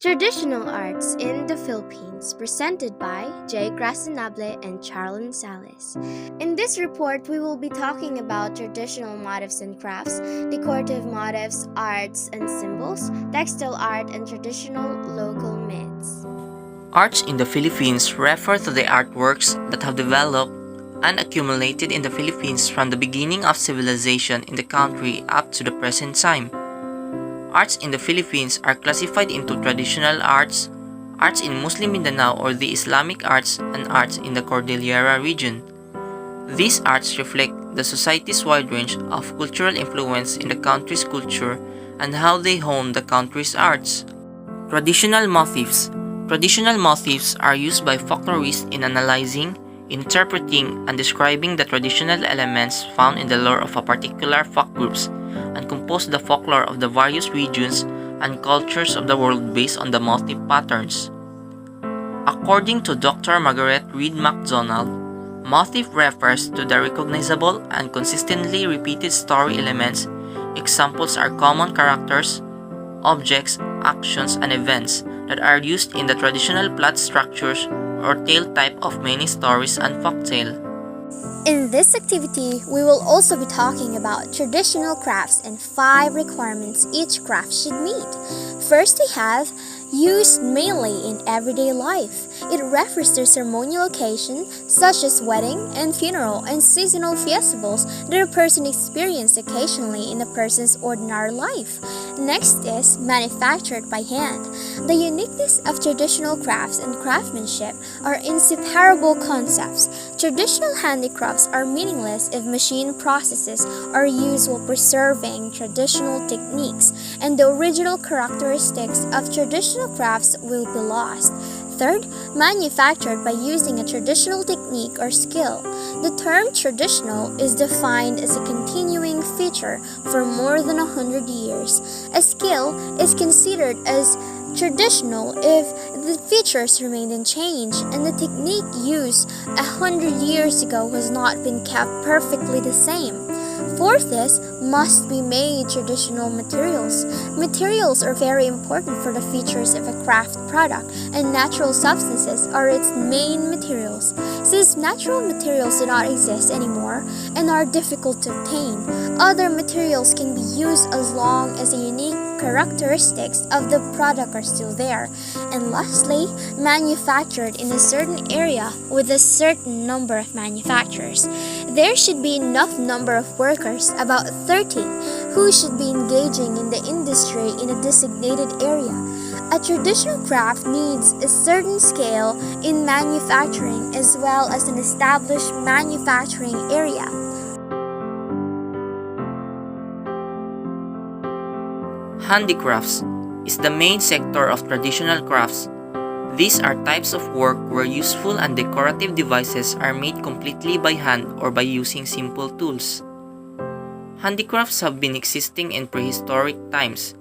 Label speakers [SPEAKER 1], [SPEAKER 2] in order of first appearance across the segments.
[SPEAKER 1] Traditional Arts in the Philippines, presented by Jay Gracinable and Charlene Salas. In this report, we will be talking about traditional motifs and crafts, decorative motifs, arts and symbols, textile art, and traditional local myths.
[SPEAKER 2] Arts in the Philippines refer to the artworks that have developed and accumulated in the Philippines from the beginning of civilization in the country up to the present time. Arts in the Philippines are classified into traditional arts, arts in Muslim Mindanao or the Islamic arts, and arts in the Cordillera region. These arts reflect the society's wide range of cultural influence in the country's culture and how they hone the country's arts. Traditional motifs. Traditional motifs are used by folklorists in analyzing, interpreting, and describing the traditional elements found in the lore of a particular folk groups and compose the folklore of the various regions and cultures of the world based on the motif patterns. According to Dr. Margaret Reed MacDonald, motif refers to the recognizable and consistently repeated story elements. Examples are common characters, objects, actions, and events that are used in the traditional plot structures or tale type of many stories and folktale.
[SPEAKER 1] In this activity, we will also be talking about traditional crafts and 5 requirements each craft should meet. First, we have used mainly in everyday life. It refers to ceremonial occasions such as wedding and funeral and seasonal festivals that a person experiences occasionally in a person's ordinary life. Next is manufactured by hand. The uniqueness of traditional crafts and craftsmanship are inseparable concepts. Traditional handicrafts are meaningless if machine processes are used while preserving traditional techniques, and the original characteristics of traditional crafts will be lost. Third, manufactured by using a traditional technique or skill. The term traditional is defined as a continuing feature for more than 100 years. A skill is considered as traditional if the features remain unchanged and the technique used 100 years ago has not been kept perfectly the same. Fourth is must be made traditional materials. Materials are very important for the features of a craft product, and natural substances are its main materials. Since natural materials do not exist anymore and are difficult to obtain, other materials can be used as long as the unique characteristics of the product are still there. And lastly, manufactured in a certain area with a certain number of manufacturers. There should be enough number of workers, about 30, who should be engaging in the industry in a designated area. A traditional craft needs a certain scale in manufacturing as well as an established manufacturing area.
[SPEAKER 2] Handicrafts is the main sector of traditional crafts. These are types of work where useful and decorative devices are made completely by hand or by using simple tools. Handicrafts have been existing in prehistoric times.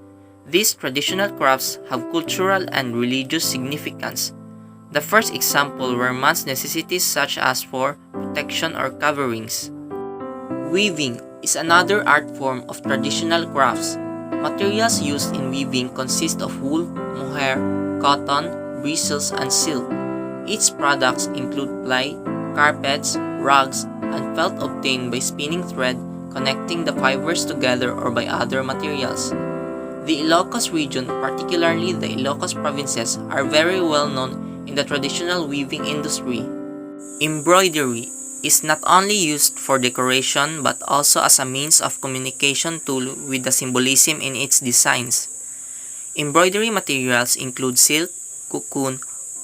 [SPEAKER 2] These traditional crafts have cultural and religious significance. The first example were man's necessities such as for protection or coverings. Weaving is another art form of traditional crafts. Materials used in weaving consist of wool, mohair, cotton, bristles, and silk. Its products include ply, carpets, rugs, and felt obtained by spinning thread, connecting the fibers together or by other materials. The Ilocos region, particularly the Ilocos provinces, are very well known in the traditional weaving industry. Embroidery is not only used for decoration but also as a means of communication tool with the symbolism in its designs. Embroidery materials include silk, cocoon,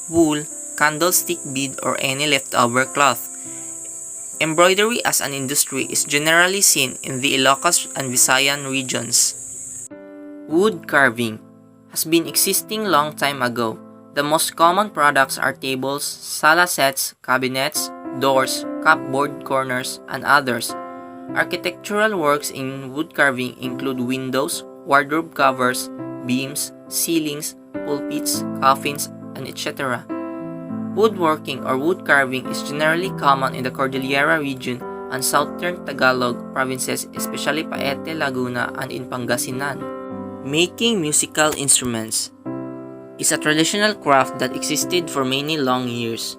[SPEAKER 2] wool, candlestick bead, or any leftover cloth. Embroidery as an industry is generally seen in the Ilocos and Visayan regions. Wood carving has been existing long time ago. The most common products are tables, sala sets, cabinets, doors, cupboard corners, and others. Architectural works in wood carving include windows, wardrobe covers, beams, ceilings, pulpits, coffins, and etc. Woodworking or wood carving is generally common in the Cordillera region and southern Tagalog provinces, especially Paete, Laguna, and in Pangasinan. Making musical instruments. is a traditional craft that existed for many long years.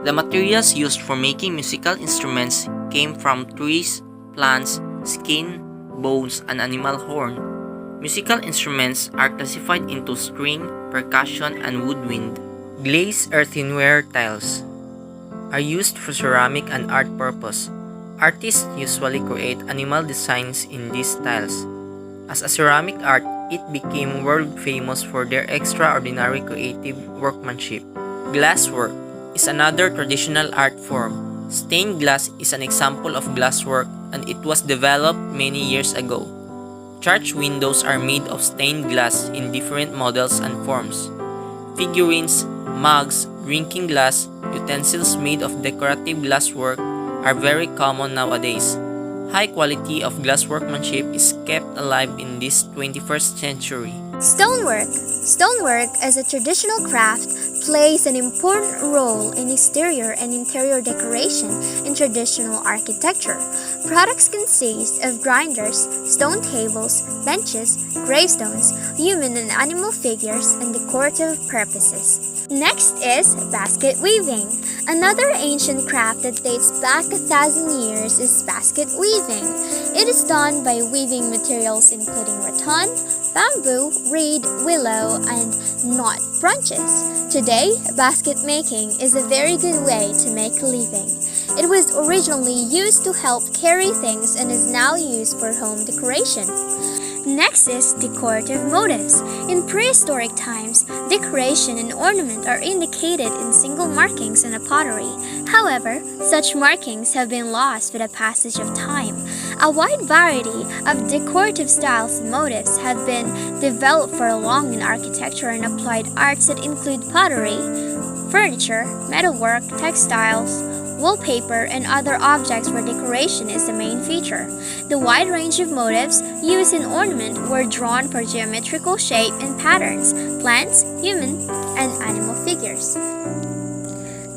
[SPEAKER 2] The materials used for making musical instruments came from trees, plants, skin, bones, and animal horn. Musical instruments are classified into string, percussion, and woodwind. Glazed earthenware tiles are used for ceramic and art purpose. Artists usually create animal designs in these tiles. As a ceramic art, it became world famous for their extraordinary creative workmanship. Glasswork is another traditional art form. Stained glass is an example of glasswork, and it was developed many years ago. Church windows are made of stained glass in different models and forms. Figurines, mugs, drinking glass, utensils made of decorative glasswork are very common nowadays. High quality of glass workmanship is kept alive in this 21st century.
[SPEAKER 1] Stonework. Stonework as a traditional craft plays an important role in exterior and interior decoration in traditional architecture. Products consist of grinders, stone tables, benches, gravestones, human and animal figures, and decorative purposes. Next is basket weaving. Another ancient craft that dates back 1,000 years is basket weaving. It is done by weaving materials including rattan, bamboo, reed, willow, and knot branches. Today, basket making is a very good way to make a living. It was originally used to help carry things and is now used for home decoration. Next is decorative motifs. In prehistoric times, decoration and ornament are indicated in single markings on a pottery. However, such markings have been lost with the passage of time. A wide variety of decorative styles and motifs have been developed for long in architecture and applied arts that include pottery, furniture, metalwork, textiles, wallpaper, and other objects where decoration is the main feature. The wide range of motifs used in ornament were drawn for geometrical shape and patterns, plants, human, and animal figures.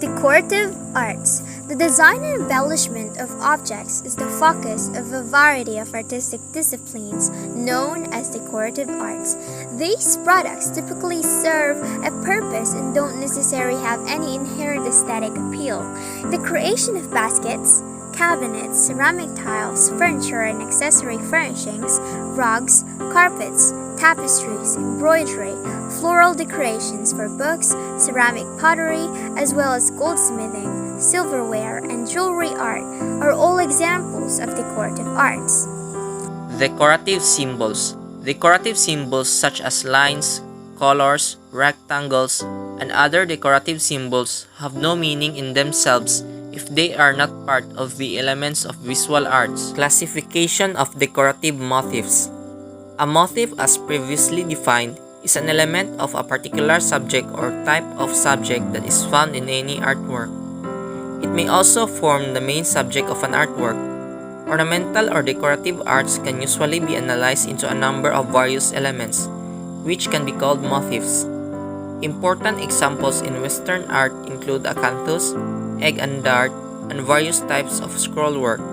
[SPEAKER 1] Decorative arts. The design and embellishment of objects is the focus of a variety of artistic disciplines known as decorative arts. These products typically serve a purpose and don't necessarily have any inherent aesthetic appeal. The creation of baskets, cabinets, ceramic tiles, furniture and accessory furnishings, rugs, carpets, tapestries, embroidery, floral decorations for books, ceramic pottery, as well as goldsmithing, silverware, and jewelry art are all examples of decorative arts.
[SPEAKER 2] Decorative symbols. Decorative symbols such as lines, colors, rectangles, and other decorative symbols have no meaning in themselves if they are not part of the elements of visual arts. Classification of decorative motifs. A motif, as previously defined, is an element of a particular subject or type of subject that is found in any artwork. It may also form the main subject of an artwork. Ornamental or decorative arts can usually be analyzed into a number of various elements, which can be called motifs. Important examples in Western art include acanthus, egg and dart, and various types of scrollwork.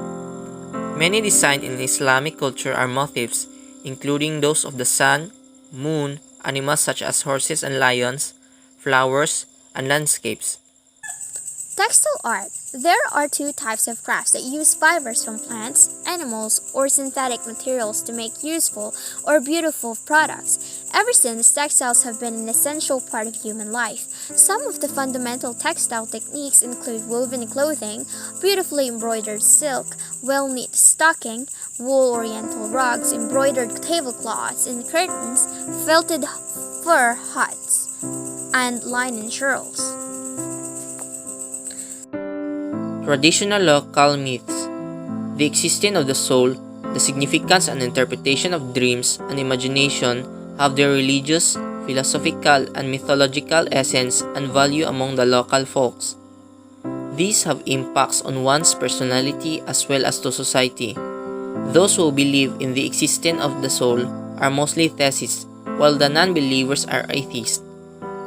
[SPEAKER 2] Many designs in Islamic culture are motifs, including those of the sun, moon, animals such as horses and lions, flowers, and landscapes.
[SPEAKER 1] Textile art. There are two types of crafts that use fibers from plants, animals, or synthetic materials to make useful or beautiful products. Ever since, textiles have been an essential part of human life. Some of the fundamental textile techniques include woven clothing, beautifully embroidered silk, well-knit stocking, wool oriental rugs, embroidered tablecloths and curtains, felted fur hats, and linen shawls.
[SPEAKER 2] Traditional local myths. The existence of the soul, the significance and interpretation of dreams and imagination have their religious, philosophical, and mythological essence and value among the local folks. These have impacts on one's personality as well as to society. Those who believe in the existence of the soul are mostly theists, while the non-believers are atheists.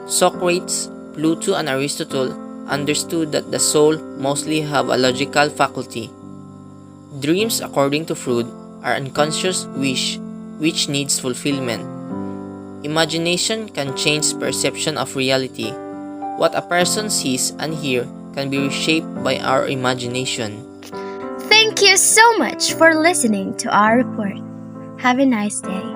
[SPEAKER 2] Socrates, Plato, and Aristotle understood that the soul mostly have a logical faculty. Dreams, according to Freud, are unconscious wish which needs fulfillment. Imagination can change perception of reality. What a person sees and hears can be reshaped by our imagination.
[SPEAKER 1] Thank you so much for listening to our report. Have a nice day.